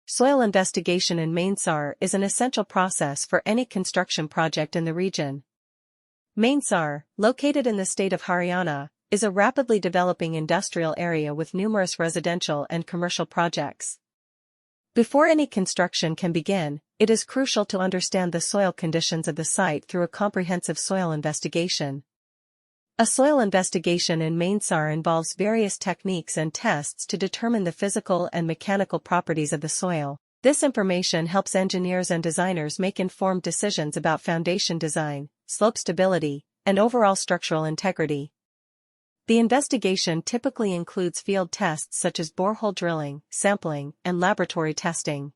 Soil investigation in Manesar is an essential process for any construction project in the region. Manesar, located in the state of Haryana, is a rapidly developing industrial area with numerous residential and commercial projects. Before any construction can begin, it is crucial to understand the soil conditions of the site through a comprehensive soil investigation. A soil investigation in Manesar involves various techniques and tests to determine the physical and mechanical properties of the soil. This information helps engineers and designers make informed decisions about foundation design, slope stability, and overall structural integrity. The investigation typically includes field tests such as borehole drilling, sampling, and laboratory testing.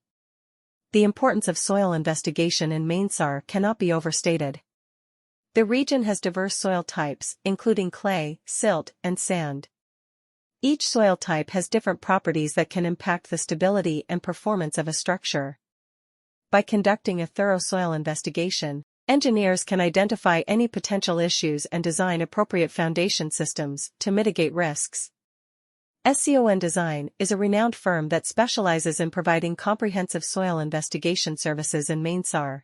The importance of soil investigation in Manesar cannot be overstated. The region has diverse soil types, including clay, silt, and sand. Each soil type has different properties that can impact the stability and performance of a structure. By conducting a thorough soil investigation, engineers can identify any potential issues and design appropriate foundation systems to mitigate risks. SCON Design is a renowned firm that specializes in providing comprehensive soil investigation services in Manesar.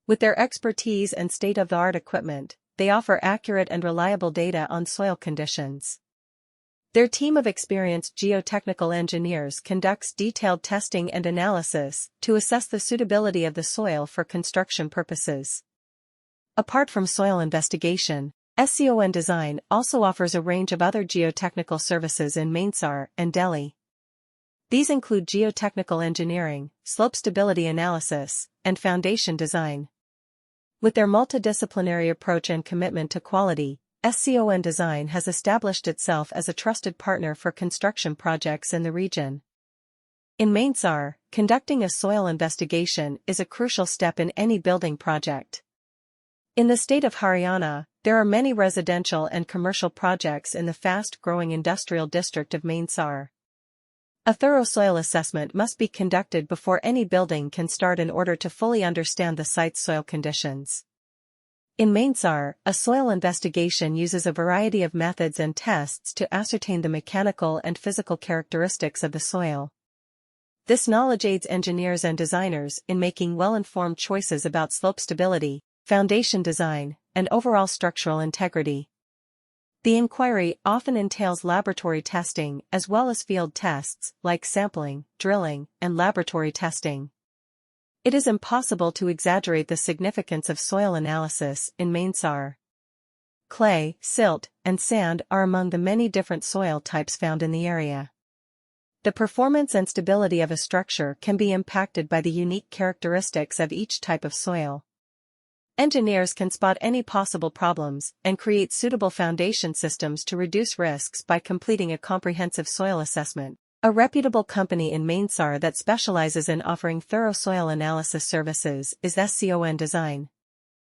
With their expertise and state-of-the-art equipment, they offer accurate and reliable data on soil conditions. Their team of experienced geotechnical engineers conducts detailed testing and analysis to assess the suitability of the soil for construction purposes. Apart from soil investigation, SCON Design also offers a range of other geotechnical services in Manesar and Delhi. These include geotechnical engineering, slope stability analysis, and foundation design. With their multidisciplinary approach and commitment to quality, SCON Design has established itself as a trusted partner for construction projects in the region. In Manesar, conducting a soil investigation is a crucial step in any building project. In the state of Haryana, there are many residential and commercial projects in the fast-growing industrial district of Manesar. A thorough soil assessment must be conducted before any building can start in order to fully understand the site's soil conditions. In Manesar, a soil investigation uses a variety of methods and tests to ascertain the mechanical and physical characteristics of the soil. This knowledge aids engineers and designers in making well-informed choices about slope stability, foundation design, and overall structural integrity. The inquiry often entails laboratory testing as well as field tests like sampling, drilling, and laboratory testing. It is impossible to exaggerate the significance of soil analysis in Manesar. Clay, silt, and sand are among the many different soil types found in the area. The performance and stability of a structure can be impacted by the unique characteristics of each type of soil. Engineers can spot any possible problems and create suitable foundation systems to reduce risks by completing a comprehensive soil assessment. A reputable company in Manesar that specializes in offering thorough soil analysis services is SCON Design.